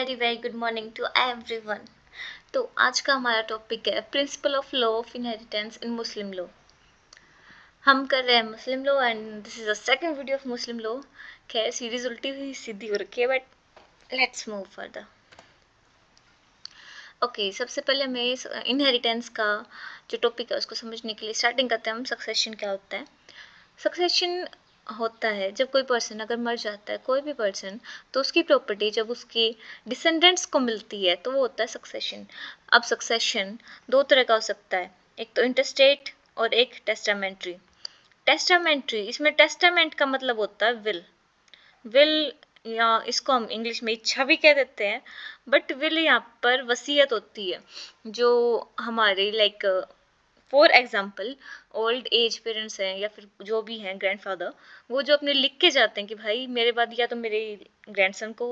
Very very good morning to everyone. तो आज का हमारा टॉपिक है principle of law of inheritance in Muslim law. हम कर रहे हैं Muslim law and this is the second video of Muslim law. खैर सीरीज उल्टी हुई सीधी हो रखी है but let's move further. Okay, सबसे पहले हमें इस इनहेरिटेंस का जो टॉपिक है उसको समझने के लिए स्टार्टिंग करते हैं हम। सक्सेशन क्या होता है? सक्सेशन होता है जब कोई पर्सन अगर मर जाता है, कोई भी पर्सन, तो उसकी प्रॉपर्टी जब उसके डिसेंडेंट्स को मिलती है तो वो होता है सक्सेशन। अब सक्सेशन दो तरह का हो सकता है, एक तो इंटरस्टेट और एक टेस्टामेंट्री। टेस्टामेंट्री, इसमें टेस्टामेंट का मतलब होता है विल। विल या इसको हम इंग्लिश में इच्छा भी कह देते हैं, बट विल यहाँ पर वसीयत होती है जो हमारे like for example old age parents हैं या फिर जो भी हैं ग्रैंडफादर, वो जो अपने लिख के जाते हैं कि भाई मेरे बाद या तो मेरे ग्रैंडसन को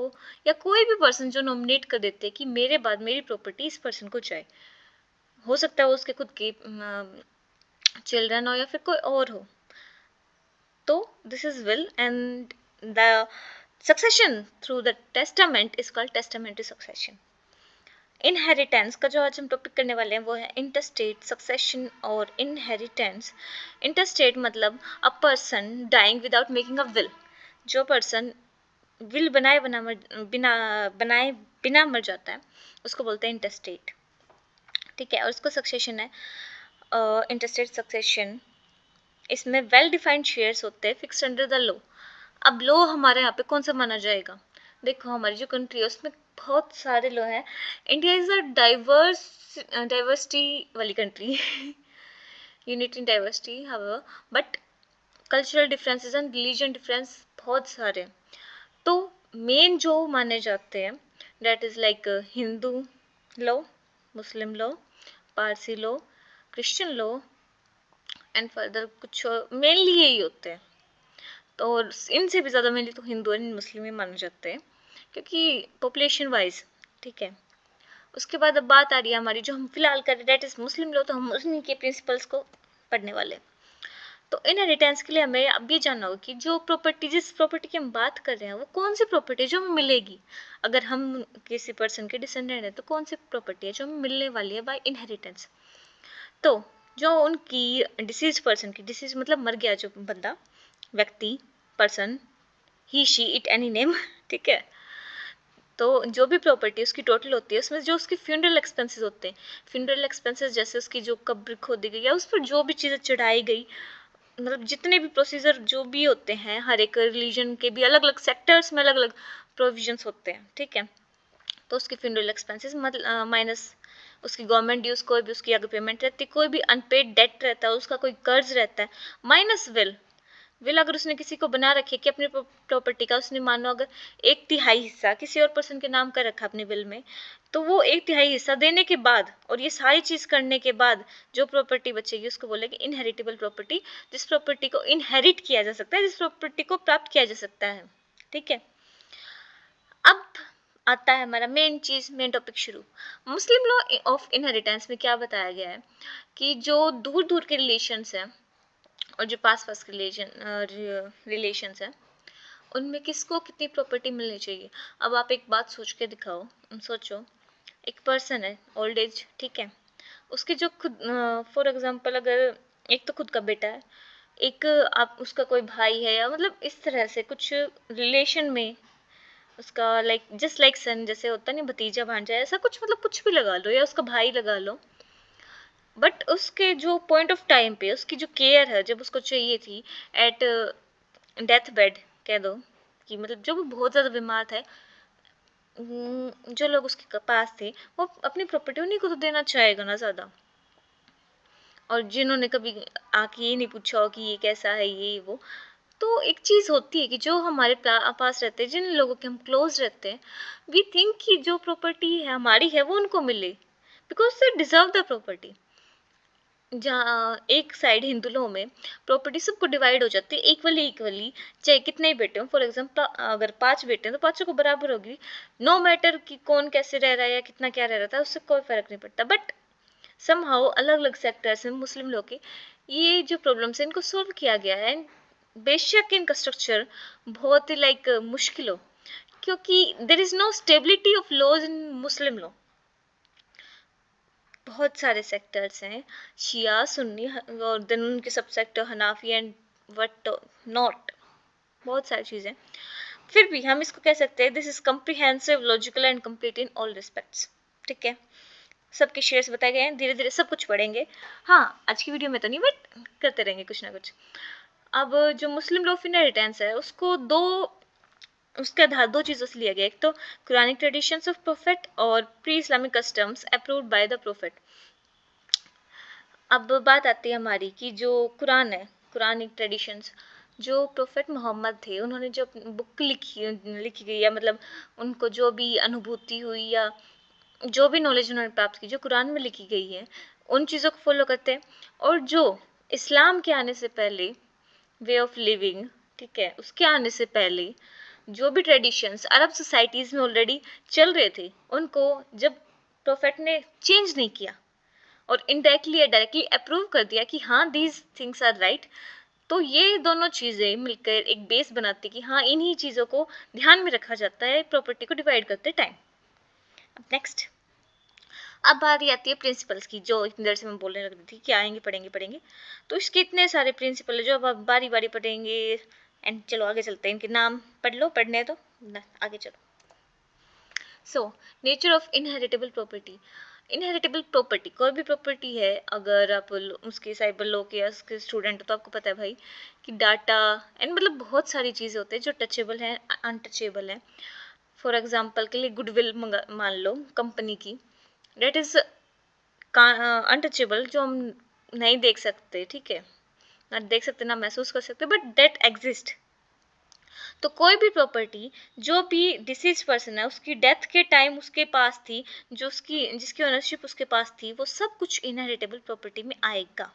या कोई भी पर्सन जो नॉमिनेट कर देते हैं कि मेरे बाद मेरी प्रॉपर्टी इस पर्सन को जाए। हो सकता है वो उसके खुद के चिल्ड्रन हो या फिर कोई और हो। तो this is will and the succession through the testament is called testamentary succession. Inheritance का जो आज हम टॉपिक करने वाले हैं वो है इंटरस्टेट सक्सेशन और इनहेरिटेंस। इंटरस्टेट मतलब a person dying without making a will. जो पर्सन विल बनाए बिना मर जाता है उसको बोलते हैं इंटरस्टेट। ठीक है, और उसको सक्सेशन है इंटरस्टेट सक्सेशन। इसमें वेल डिफाइंड शेयर्स होते हैं फिक्स्ड अंडर द लॉ। अब लॉ हमारे यहाँ पे कौन सा माना जाएगा? देखो हमारी जो कंट्री है उसमें बहुत सारे लॉ हैं। इंडिया इज अ डाइवर्सिटी वाली country unity in diversity however, but cultural differences and religion difference बहुत सारे हैं। तो मेन जो माने जाते हैं that is like Hindu law, Muslim law, Parsi law, Christian law and further कुछ मेनली यही होते हैं। तो इनसे भी ज़्यादा मेनली तो हिंदू एंड मुस्लिम ही माने जाते हैं क्योंकि पॉपुलेशन वाइज। ठीक है, उसके बाद अब बात आ रही है हमारी जो हम फिलहाल कर रहे हैं दैट इज मुस्लिम लॉ। तो हम उन्हीं के प्रिंसिपल्स को पढ़ने वाले हैं। तो इनहेरिटेंस के लिए हमें अब ये जानना होगा कि जो प्रॉपर्टी, जिस प्रॉपर्टी की हम बात कर रहे हैं वो कौन सी प्रॉपर्टी है जो हमें मिलेगी। अगर हम किसी पर्सन के डिसेंडेंट हैं तो कौन सी प्रॉपर्टी है जो हमें मिलने वाली है बाय इनहेरिटेंस। तो जो उनकी डिसीज पर्सन की, डिसीज मतलब मर गया जो बंदा, व्यक्ति, person, he she it any name ठीक है, तो जो भी प्रॉपर्टी उसकी टोटल होती है उसमें जो उसके फ्यूनरल एक्सपेंसेस होते हैं, फ्यूनरल एक्सपेंसेस जैसे उसकी जो कब्र खोदी गई या उस पर जो भी चीज़ें चढ़ाई गई, मतलब जितने भी प्रोसीजर जो भी होते हैं, हर एक रिलीजन के भी अलग अलग सेक्टर्स में अलग अलग प्रोविजंस होते हैं। ठीक है, तो उसके फ्यूनरल एक्सपेंसेस मतलब माइनस उसकी गवर्नमेंट ड्यूज, कोई भी उसकी अगर पेमेंट रहती है, कोई भी अनपेड डेट रहता है, उसका कोई कर्ज रहता है, माइनस विल अगर उसने किसी को बना रखी है कि अपनी प्रॉपर्टी का उसने मानो अगर एक तिहाई हिस्सा किसी और पर्सन के नाम कर रखा अपने विल में, तो वो एक तिहाई हिस्सा देने के बाद और ये सारी चीज करने के बाद जो प्रॉपर्टी बचेगी उसको बोलेंगे इनहेरिटेबल प्रॉपर्टी। जिस प्रॉपर्टी को इनहेरिट किया जा सकता है, जिस प्रॉपर्टी को प्राप्त किया जा सकता है। ठीक है, अब आता है हमारा मेन चीज, मेन टॉपिक शुरू। मुस्लिम लॉ ऑफ इनहेरिटेंस में क्या बताया गया है कि जो दूर दूर के रिलेशंस हैं और जो पास पास के रिलेशंस हैं उनमें किसको कितनी प्रॉपर्टी मिलनी चाहिए। अब आप एक बात सोच के दिखाओ, सोचो एक पर्सन है ओल्ड एज, ठीक है, उसके जो खुद फॉर एग्जांपल अगर एक तो खुद का बेटा है, एक आप उसका कोई भाई है या मतलब इस तरह से कुछ रिलेशन में उसका लाइक जस्ट लाइक सन जैसे होता नहीं, भतीजा भांजा ऐसा कुछ, मतलब कुछ भी लगा लो या उसका भाई लगा लो, बट उसके जो पॉइंट ऑफ टाइम पे उसकी जो केयर है जब उसको चाहिए थी एट डेथ बेड कह दो कि मतलब जो वो बहुत ज़्यादा बीमार थे, जो लोग उसके पास थे वो अपनी प्रॉपर्टी उन्हीं को तो देना चाहेगा ना ज़्यादा, और जिन्होंने कभी आके ये नहीं पूछा हो कि ये कैसा है ये वो। तो एक चीज़ होती है कि जो हमारे पास रहते हैं, जिन लोगों के हम क्लोज रहते हैं, वी थिंक कि जो प्रॉपर्टी है हमारी है वो उनको मिले because they deserve the property. जहाँ एक साइड हिंदू लॉ में प्रॉपर्टी सबको डिवाइड हो जाती है इक्वली इक्वली, चाहे कितने ही बेटे हों। फॉर एग्जाम्पल अगर 5 बेटे हैं तो पाँचों को बराबर होगी, नो मैटर कि कौन कैसे रह रहा है या कितना क्या रह रहा था, उससे कोई फर्क नहीं पड़ता। बट समहाउ अलग अलग सेक्टर्स में मुस्लिम लॉ के ये जो प्रॉब्लम्स है इनको सोल्व किया गया है। बेशक इनका स्ट्रक्चर बहुत ही लाइक मुश्किल हो, क्योंकि there is no stability of laws in Muslim law. बहुत सारे सेक्टर्स हैं, शिया सुन्नी और देन उनके सब sector Hanafi and what not, बहुत सारी चीज़ें। फिर भी हम इसको कह सकते हैं this is comprehensive logical and complete in all respects. ठीक है, सबके शेयर्स बताए गए हैं, धीरे धीरे सब कुछ पढ़ेंगे। हाँ, आज की वीडियो में तो नहीं, बट करते रहेंगे कुछ ना कुछ। अब जो मुस्लिम लॉ ऑफ इनहेरिटेंस है उसको उसके आधार दो चीज़ों से लिया गया, एक तो कुरानिक ट्रेडिशंस ऑफ प्रोफेट और pre Islamic customs approved by the prophet. अब बात आती है हमारी कि जो कुरान है, कुरानिक ट्रेडिशंस, जो प्रोफेट मोहम्मद थे उन्होंने जो बुक लिखी गई है, मतलब उनको जो भी अनुभूति हुई या जो भी नॉलेज उन्होंने प्राप्त की जो कुरान में लिखी गई है, उन चीज़ों को फॉलो करते हैं। और जो इस्लाम के आने से पहले वे ऑफ लिविंग, ठीक है, उसके आने से पहले जो भी ट्रेडिशंस अरब सोसाइटीज़ में ऑलरेडी चल रहे थे, उनको जब प्रोफेट ने चेंज नहीं किया और इनडायरेक्टली या डायरेक्टली अप्रूव कर दिया कि हाँ दीज थिंग्स आर राइट, तो ये दोनों चीज़ें मिलकर एक बेस बनाती कि हाँ इन्हीं चीज़ों को ध्यान में रखा जाता है प्रॉपर्टी को डिवाइड करते टाइम। अब नेक्स्ट, अब बारी आती है प्रिंसिपल्स की, जो इतनी देर से मैं बोलने लग रही थी कि आएंगे पढ़ेंगे। तो इसके इतने सारे प्रिंसिपल है जो अब बारी बारी पढ़ेंगे। एंड चलो आगे चलते हैं, इनके नाम पढ़ लो, पढ़ने हैं तो आगे चलो। So nature of inheritable property. Inheritable property कोई भी प्रॉपर्टी है, अगर आप उसके साइबर लॉ के या उसके स्टूडेंट हो तो आपको पता है भाई कि डाटा एंड मतलब बहुत सारी चीज़ें होती हैं जो टचेबल हैं, अनटचेबल हैं। फॉर एग्जाम्पल के लिए गुडविल मान लो कंपनी की, डेट इज अनटचेबल, जो हम नहीं देख सकते, ठीक है, ना देख सकते ना महसूस कर सकते, बट डेट एग्जिस्ट। तो कोई भी प्रॉपर्टी जो भी डिसीज पर्सन है उसकी डेथ के टाइम उसके पास थी, जो जिसकी ओनरशिप उसके पास थी, वो सब कुछ इनहेरिटेबल प्रॉपर्टी में आएगा।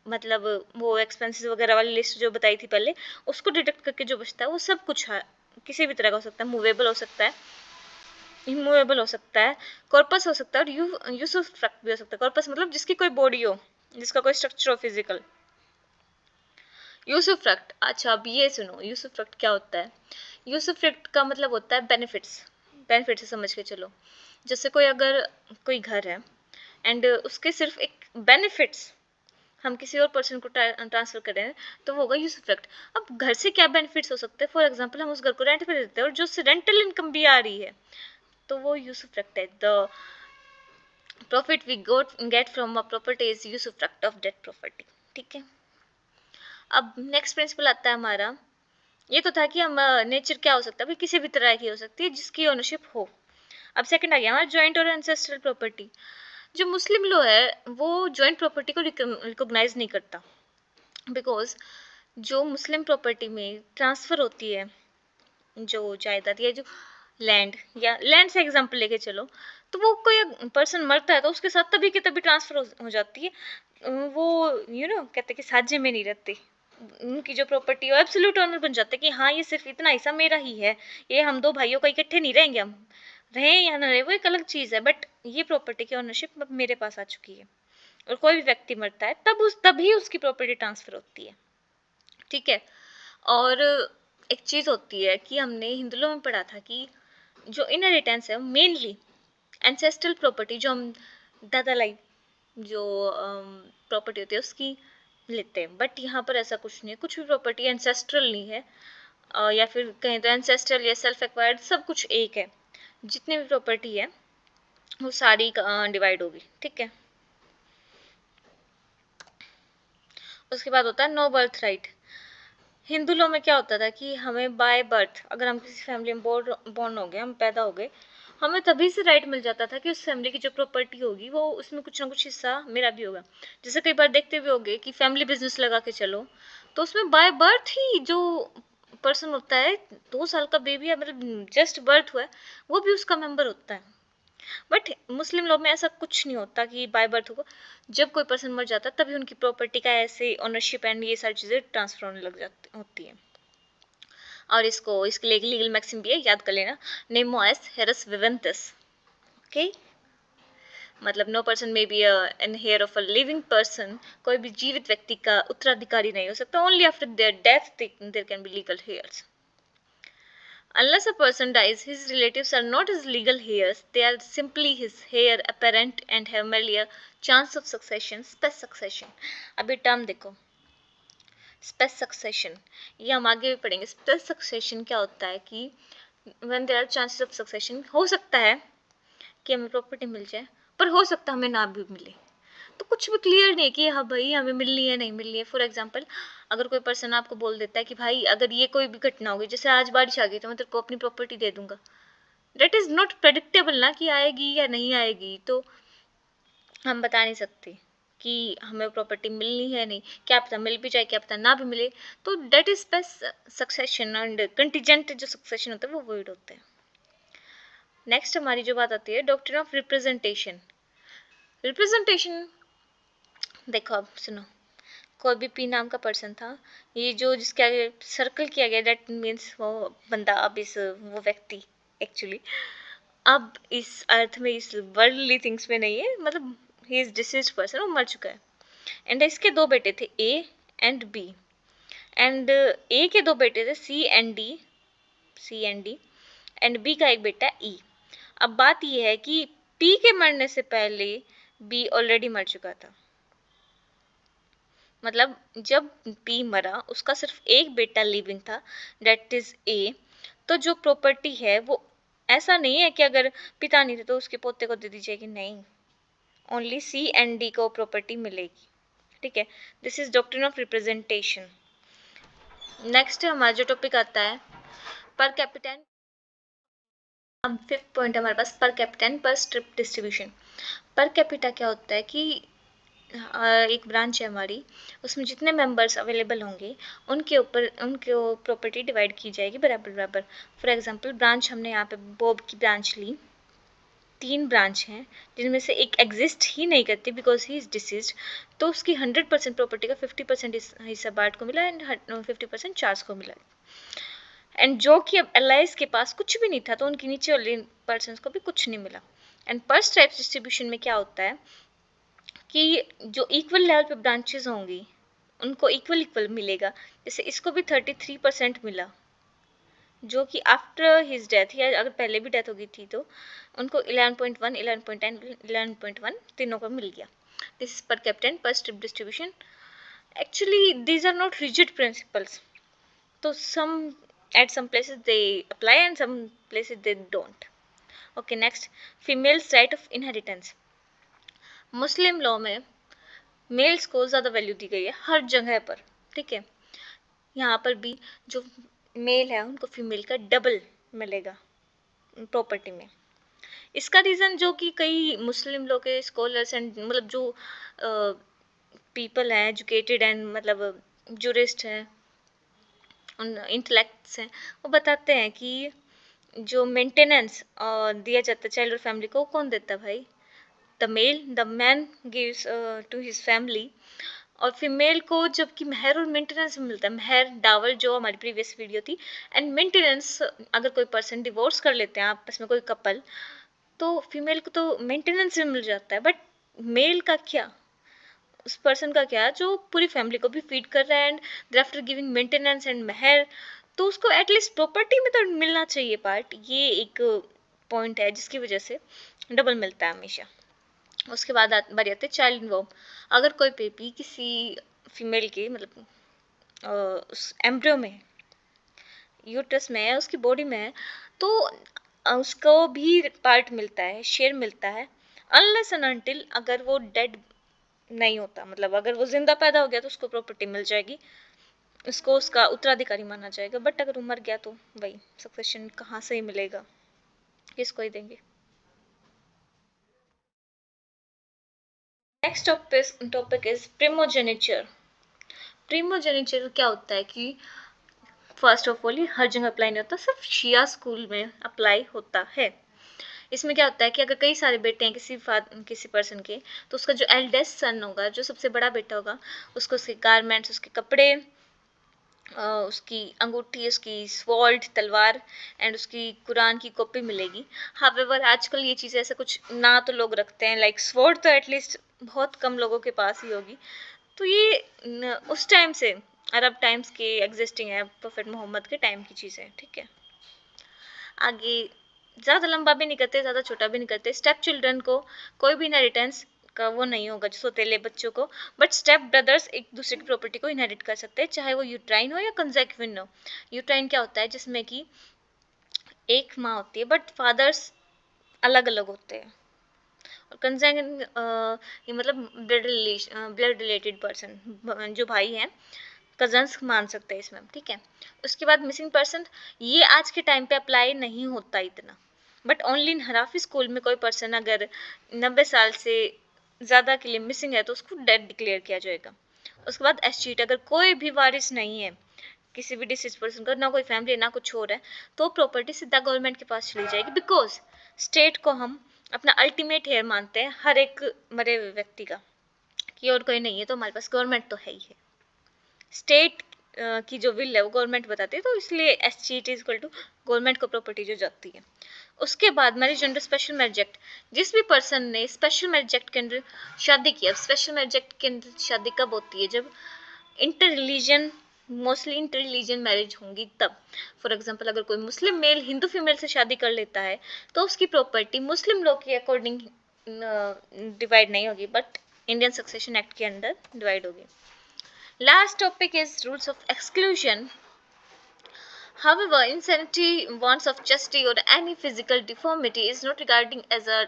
मतलब वो एक्सपेंसेस वगैरह वाली लिस्ट जो बताई थी पहले, उसको डिडक्ट करके जो बचता है वो सब कुछ है, किसी भी तरह का हो सकता है, मूवेबल हो सकता है, इमूवेबल हो सकता है, कॉर्पस हो सकता है, और यूसुफ्रक्ट भी हो सकता है। कॉर्पस मतलब जिसकी कोई बॉडी हो, जिसका कोई स्ट्रक्चर हो फिजिकल। यूसुफ्रक्ट, अच्छा अब ये सुनो यूसुफ्रक्ट क्या होता है। यूसुफ्रक्ट का मतलब होता है बेनिफिट्स, बेनिफिट से समझ के चलो। जैसे कोई अगर कोई घर है एंड उसके सिर्फ एक बेनिफिट्स हम किसी और पर्सन को ट्रांसफर कर रहे हैं, तो वो होगा यूसुफ्रक्ट। अब घर से क्या बेनिफिट्स हो सकते हैं, फॉर एग्जांपल हम उस घर को रेंट पे देते हैं और जो उससे रेंटल इनकम भी आ रही है, तो वो यूसुफ्रक्ट है। The profit we get from a property is usufruct of that property. ठीक है, अब नेक्स्ट प्रिंसिपल आता है हमारा, ये तो था कि हम नेचर क्या हो सकता है, किसी भी तरह की हो सकती है जिसकी ओनरशिप हो। अब सेकंड आ गया हमारा जॉइंट और एंसेस्ट्रल प्रॉपर्टी। जो मुस्लिम लॉ है वो जॉइंट प्रॉपर्टी को रिकॉग्नाइज नहीं करता, बिकॉज जो मुस्लिम प्रॉपर्टी में ट्रांसफ़र होती है, जो जायदाद या जो लैंड, या लैंड से एग्जांपल लेके चलो, तो वो कोई पर्सन मरता है तो उसके साथ तभी की तभी ट्रांसफ़र हो जाती है। वो कहते हैं कि साझे में नहीं रहते, उनकी जो प्रॉपर्टी है एब्सोल्यूट ओनर बन जाते हैं कि हाँ ये सिर्फ इतना हिस्सा मेरा ही है, ये हम दो भाइयों का इकट्ठे नहीं रहेंगे, हम रहें या ना रहे वो एक अलग चीज़ है, बट ये प्रॉपर्टी की ओनरशिप अब मेरे पास आ चुकी है। और कोई भी व्यक्ति मरता है तभी उसकी प्रॉपर्टी ट्रांसफ़र होती है। ठीक है, और एक चीज़ होती है कि हमने हिंदू लॉ में पढ़ा था कि जो इनहेरिटेंस है मेनली एंसेस्ट्रल प्रॉपर्टी, जो हम दादा लाइक जो प्रॉपर्टी होती है उसकी लेते हैं, बट यहाँ पर ऐसा कुछ नहीं है, कुछ भी प्रॉपर्टी एंसेस्ट्रल नहीं है, या फिर कहें तो एंसेस्ट्रल या सेल्फ एक्वायर्ड सब कुछ एक है। जितनी भी प्रॉपर्टी है वो सारी डिवाइड होगी। ठीक है, उसके बाद होता है no birth right. Hindu law में क्या होता था कि हमें बाय बर्थ, अगर हम किसी फैमिली में बॉर्न हो गए, हम पैदा हो गए, हमें तभी से राइट मिल जाता था कि उस फैमिली की जो प्रॉपर्टी होगी वो उसमें कुछ ना कुछ हिस्सा मेरा भी होगा। जैसे कई बार देखते भी होंगे कि फैमिली बिजनेस लगा के चलो, तो उसमें बाय बर्थ ही जो पर्सन होता है, 2 साल का बेबी है, मतलब जस्ट बर्थ हुआ है, वो भी उसका मेंबर होता है। बट मुस्लिम लॉ में ऐसा कुछ नहीं होता कि बाय बर्थ होगा, जब कोई पर्सन मर जाता है तभी उनकी प्रॉपर्टी का ऐसे ओनरशिप एंड ये सारी चीज़ें ट्रांसफर होने लग जाती होती हैं। और इसके लिए लीगल मैक्सिम भी है, याद कर लेना, नेमो एस हेरस विवेंटस। ओके, मतलब no person may be an heir of a living person, कोई भी जीवित व्यक्ति का उत्तराधिकारी नहीं हो सकता, only after their death there can be legal heirs. Unless a person dies, his relatives are not his legal heirs, they are simply his heir apparent and have merely a chance of succession, spes succession. अभी term देखो, space succession, ये हम आगे भी पढ़ेंगे। Space succession क्या होता है कि when there are chances of succession, हो सकता है कि हमें प्रॉपर्टी मिल जाए, पर हो सकता है हमें ना भी मिले। तो कुछ भी क्लियर नहीं कि हाँ भाई हमें मिलनी है नहीं मिलनी है। फॉर एग्जाम्पल, अगर कोई पर्सन आपको बोल देता है कि भाई अगर ये कोई भी घटना होगी, जैसे आज बारिश आ गई तो मैं तेरे को अपनी प्रॉपर्टी दे दूंगा, डेट इज नॉट प्रेडिक्टेबल ना कि आएगी या नहीं आएगी। तो हम बता नहीं सकते कि हमें प्रॉपर्टी मिलनी है नहीं, क्या पता मिल भी जाए क्या पता ना भी मिले। तो that is vested succession and contingent जो सक्सेशन होता है वो वॉइड होते हैं। नेक्स्ट हमारी जो बात आती है डॉक्ट्रिन ऑफ रिप्रेजेंटेशन। रिप्रेजेंटेशन देखो, अब सुनो, कोई भी पी नाम का पर्सन था, ये जो जिसके आगे सर्कल किया गया दैट मीन्स वो बंदा, अब इस वो व्यक्ति एक्चुअली अब इस अर्थ में इस वर्ल्डली थिंग्स में नहीं है, मतलब ही इज डिसीज्ड पर्सन, वो मर चुका है। एंड इसके दो बेटे थे ए एंड बी, एंड ए के दो बेटे थे सी एंड डी एंड बी का एक बेटा ई। अब बात यह है कि पी के मरने से पहले बी ऑलरेडी मर चुका था, मतलब जब पी मरा उसका सिर्फ एक बेटा लिविंग था दैट इज ए। तो जो प्रॉपर्टी है वो ऐसा नहीं है कि अगर पिता नहीं थे तो उसके पोते को दे दी जाएगी, नहीं, ओनली सी एंड डी को प्रॉपर्टी मिलेगी, ठीक है। This is doctrine of representation. Next हमारा जो टॉपिक आता है पर कैपिटन। अब फिफ्थ पॉइंट हमारे पास पर capita per stirpes distribution. Per capita क्या होता है कि एक ब्रांच है हमारी, उसमें जितने मेंबर्स अवेलेबल होंगे उनके ऊपर उनको प्रॉपर्टी डिवाइड की जाएगी बराबर बराबर। फॉर एग्जांपल ब्रांच हमने यहाँ पे बॉब की ब्रांच ली, 3 ब्रांच हैं जिनमें से एक एग्जिस्ट ही नहीं करती बिकॉज ही इज डिसीज्ड, तो उसकी 100% प्रॉपर्टी का 50% हिस्सा बार्ट को मिला एंड 50% चार्ल्स को मिला। एंड जो कि अब एलाइज के पास कुछ भी नहीं था तो उनके नीचे वाले पर्सन को भी कुछ नहीं मिला। एंड पर स्ट्राइप्स डिस्ट्रीब्यूशन में क्या होता है कि जो इक्वल लेवल पे ब्रांचेस होंगी उनको इक्वल इक्वल मिलेगा। जैसे इसको भी 33% मिला, जो कि आफ्टर हिज डेथ या अगर पहले भी डेथ हो गई थी तो उनको 11.1 11.10 11.1 तीनों को मिल गया। This is per capita per stirpes distribution. Actually these are not rigid principles, तो some at some places they apply and some places they don't. Okay, next, females right of inheritance। Muslim law में mails को ज़्यादा value दी गई है हर जगह पर, ठीक है। यहाँ पर भी जो मेल है उनको फीमेल का डबल मिलेगा प्रॉपर्टी में। इसका रीज़न जो कि कई मुस्लिम लोग के स्कॉलर्स एंड मतलब जो पीपल हैं एजुकेटेड एंड मतलब जुरिस्ट हैं इंटेलेक्ट्स हैं, वो बताते हैं कि जो मेंटेनेंस दिया जाता है चाइल्ड और फैमिली को, कौन देता है भाई? The man gives to his family, और फीमेल को जबकि मेहर और मेंटेनेंस मिलता है, मेहर डावर जो हमारी प्रीवियस वीडियो थी, एंड मेंटेनेंस अगर कोई पर्सन डिवोर्स कर लेते हैं आपस में कोई कपल, तो फीमेल को तो मेंटेनेंस भी मिल जाता है, बट मेल का क्या, उस पर्सन का क्या जो पूरी फैमिली को भी फीड कर रहा है and after giving maintenance and मेहर, तो उसको एटलीस्ट प्रॉपर्टी में तो मिलना चाहिए पार्ट। ये एक पॉइंट है जिसकी वजह से डबल मिलता है हमेशा। उसके बाद बारी आती है चाइल्ड इन्वॉल्व। अगर कोई बेबी किसी फीमेल के मतलब उस एम्ब्रियो में यूट्रस में है उसकी बॉडी में है, तो उसको भी पार्ट मिलता है, शेयर मिलता है, अनलेस एंड अनटिल अगर वो डेड नहीं होता, मतलब अगर वो जिंदा पैदा हो गया तो उसको प्रॉपर्टी मिल जाएगी, उसको उसका उत्तराधिकारी माना जाएगा। बट अगर वो मर गया तो भाई सक्सेशन कहाँ से ही मिलेगा, किसको ही देंगे। Next topic is primogeniture. Primogeniture क्या होता है कि फर्स्ट ऑफ ऑल ये हर जगह अप्लाई नहीं होता, सिर्फ शिया स्कूल में अप्लाई होता है। इसमें क्या होता है कि अगर कई सारे बेटे हैं किसी पर्सन के, तो उसका जो एल्डेस्ट सन होगा, जो सबसे बड़ा बेटा होगा, उसको उसके गारमेंट्स, उसके कपड़े, उसकी अंगूठी, उसकी स्वॉर्ड तलवार एंड उसकी कुरान की कॉपी मिलेगी। हावेवर आजकल ये चीज़ें ऐसा कुछ ना तो लोग रखते हैं, लाइक स्वॉर्ड तो एटलीस्ट बहुत कम लोगों के पास ही होगी। तो ये उस टाइम से अरब टाइम्स के एग्जिस्टिंग है, प्रोफेट मोहम्मद के टाइम की चीज़ें, ठीक है। आगे ज़्यादा लंबा भी नहीं करते, ज़्यादा छोटा भी नहीं करते। स्टेप चिल्ड्रन को कोई भी इनहेरिटेंस का वो नहीं होगा, जो सौतेले बच्चों को, बट स्टेप ब्रदर्स एक दूसरे की प्रॉपर्टी को इनहेरिट कर सकते हैं, चाहे वो यूट्राइन हो या कंसेक्विन हो। यूट्राइन क्या होता है, जिसमें कि एक माँ होती है बट फादर्स अलग अलग होते हैं। और कंसेक्विन ये मतलब ब्लड रिलेटेड पर्सन, जो भाई हैं, कजन्स मान सकते हैं इसमें, ठीक है। उसके बाद मिसिंग पर्सन, ये आज के टाइम पे अप्लाई नहीं होता इतना, बट ओनली इन हराफी स्कूल में कोई पर्सन अगर 90 साल से ज़्यादा के लिए मिसिंग है तो उसको डेड डिक्लेयर किया जाएगा। उसके बाद एस्टीट, अगर कोई भी वारिस नहीं है किसी भी डिसीज पर्सन का, ना कोई फैमिली ना कुछ और है, तो प्रॉपर्टी सीधा गवर्नमेंट के पास चली जाएगी, बिकॉज स्टेट को हम अपना अल्टीमेट हेयर मानते हैं हर एक मरे हुए व्यक्ति का, कि और कोई नहीं है तो हमारे पास गवर्नमेंट तो है ही है। स्टेट की जो विल है वो गवर्नमेंट बताती है, तो इसलिए एस्टीट इज इक्वल टू गवर्नमेंट को प्रॉपर्टी जो जाती है। उसके बाद marriage under special marriage act, जिस भी पर्सन ने स्पेशल मैरिज एक्ट के अंदर शादी किया, स्पेशल मैरिज एक्ट के अंदर शादी कब होती है, जब inter religion, mostly inter religion marriage होंगी तब। फॉर एग्जांपल अगर कोई मुस्लिम मेल हिंदू फीमेल से शादी कर लेता है तो उसकी प्रॉपर्टी मुस्लिम लॉ के अकॉर्डिंग डिवाइड नहीं होगी, बट इंडियन सक्सेशन एक्ट के अंदर डिवाइड होगी। Last topic is rules of exclusion. However, insanity, wants of chastity, or any physical deformity is not regarded as a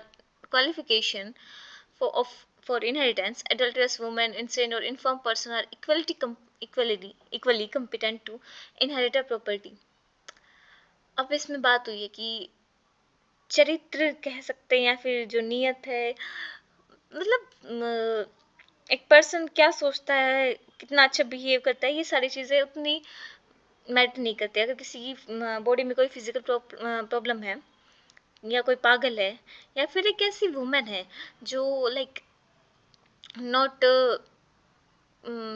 qualification for inheritance. Adulterous women, insane or infirm person are equally competent to inherit a property. अब इसमें बात हुई है कि चरित्र कह सकते हैं या फिर जो नीयत है, मतलब एक पर्सन क्या सोचता है, कितना अच्छा बिहेव करता है, ये सारी चीज़ें उतनी मैटर नहीं करते। अगर किसी की बॉडी में कोई फिजिकल प्रॉब्लम है, या कोई पागल है, या फिर एक ऐसी वुमेन है जो like not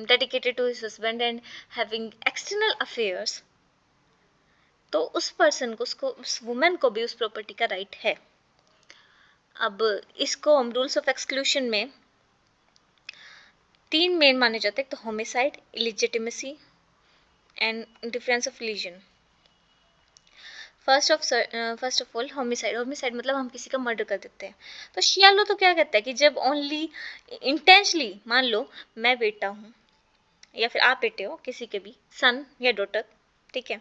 dedicated to his husband and having external affairs, तो उस पर्सन को, उस वुमेन को भी उस प्रॉपर्टी का राइट है। अब इसको हम रूल्स ऑफ एक्सक्लूशन में 3 मेन माने जाते हैं, तो homicide, illegitimacy and difference of religion. First of all homicide. Homicide मतलब हम किसी का मर्डर कर देते हैं। तो शियालो तो क्या कहता है कि जब ओनली इंटेंशनली, मान लो मैं बेटा हूँ या फिर आप बेटे हो किसी के भी, सन या डॉटर, ठीक है,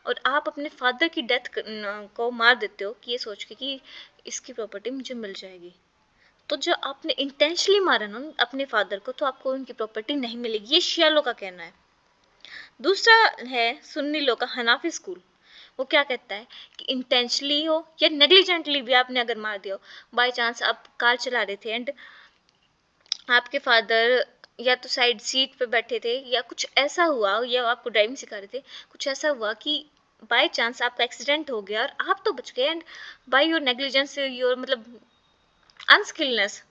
और आप अपने फादर की डेथ को मार देते हो कि ये सोच के कि इसकी प्रॉपर्टी मुझे मिल जाएगी, तो जो आपने इंटेंशनली मारा ना अपने फादर को, तो आपको उनकी प्रॉपर्टी नहीं मिलेगी, ये शियालो का कहना है। दूसरा है सुन्नी लो का हनाफी स्कूल। वो क्या कहता है कि इंटेंशनली हो या नेग्लिजेंटली भी आपने अगर मार दिया हो, बाय चांस आप कार चला रहे थे एंड आपके फादर या तो साइड सीट पे बैठे थे या कुछ ऐसा हुआ, या आपको ड्राइविंग सिखा रहे थे, कुछ ऐसा हुआ कि बाय चांस आपका एक्सीडेंट हो गया और आप तो बच गए, and by your negligence, your मतलब अनस्किलनेस,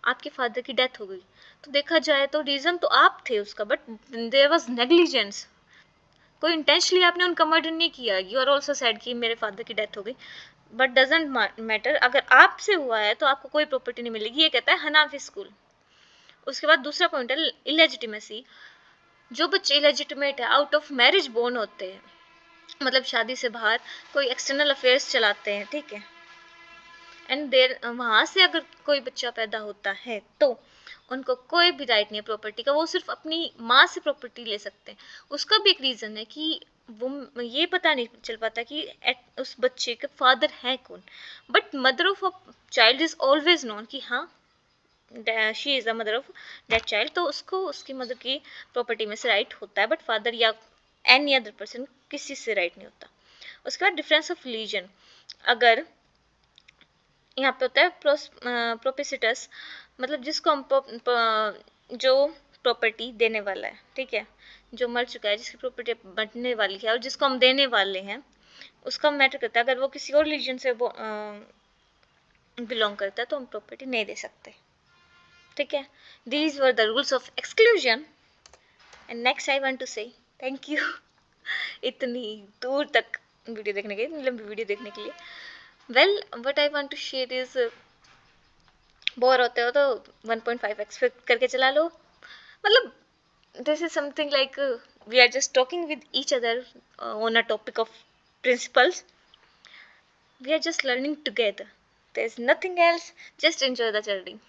आपके फादर की डेथ हो गई, तो देखा जाए तो रीज़न तो आप थे उसका, बट देयर वाज नेग्लिजेंस। कोई इंटेंशनली आपने उनका मर्डर नहीं किया, यू आर ऑल्सो सैड कि मेरे फादर की डेथ हो गई, बट डजेंट मैटर, अगर आपसे हुआ है तो आपको कोई प्रॉपर्टी नहीं मिलेगी, ये कहता है हनाफी स्कूल। उसके बाद दूसरा पॉइंट है इलेजिटिमेसी। जो बच्चे इलेजिटिमेट है, आउट ऑफ मैरिज बोर्न होते हैं, मतलब शादी से बाहर कोई एक्सटर्नल अफेयर्स चलाते हैं, ठीक है, एंड देर वहाँ से अगर कोई बच्चा पैदा होता है तो उनको कोई भी राइट नहीं है प्रॉपर्टी का, वो सिर्फ अपनी माँ से प्रॉपर्टी ले सकते हैं। उसका भी एक रीज़न है कि वो ये पता नहीं चल पाता कि उस बच्चे के फादर हैं कौन, but mother of a child is always known कि हाँ she is the mother of that child, तो उसको उसकी मदर की प्रॉपर्टी में से राइट होता है, बट फादर या एनी अदर पर्सन किसी से राइट नहीं होता। उसके बाद डिफरेंस ऑफ रिलीजन, अगर यहाँ पे होता है प्रोपिसिटस, मतलब जिसको हम जो प्रॉपर्टी देने वाला है, ठीक है, जो मर चुका है जिसकी प्रॉपर्टी बंटने वाली है और जिसको हम देने वाले हैं, उसका मैटर करता है। अगर वो किसी और रिलीजन से बिलोंग करता है तो हम प्रॉपर्टी नहीं दे सकते, ठीक है। These were the rules of exclusion and next I want to say thank you इतनी दूर तक वीडियो देखने के लिए, लंबी वीडियो देखने के लिए। Well what I want to share is, bore होते हो तो 1.5x करके चला लो, मतलब this is something like we are just talking with each other on a topic of principles, We are just learning together. There's nothing else. Just enjoy the journey.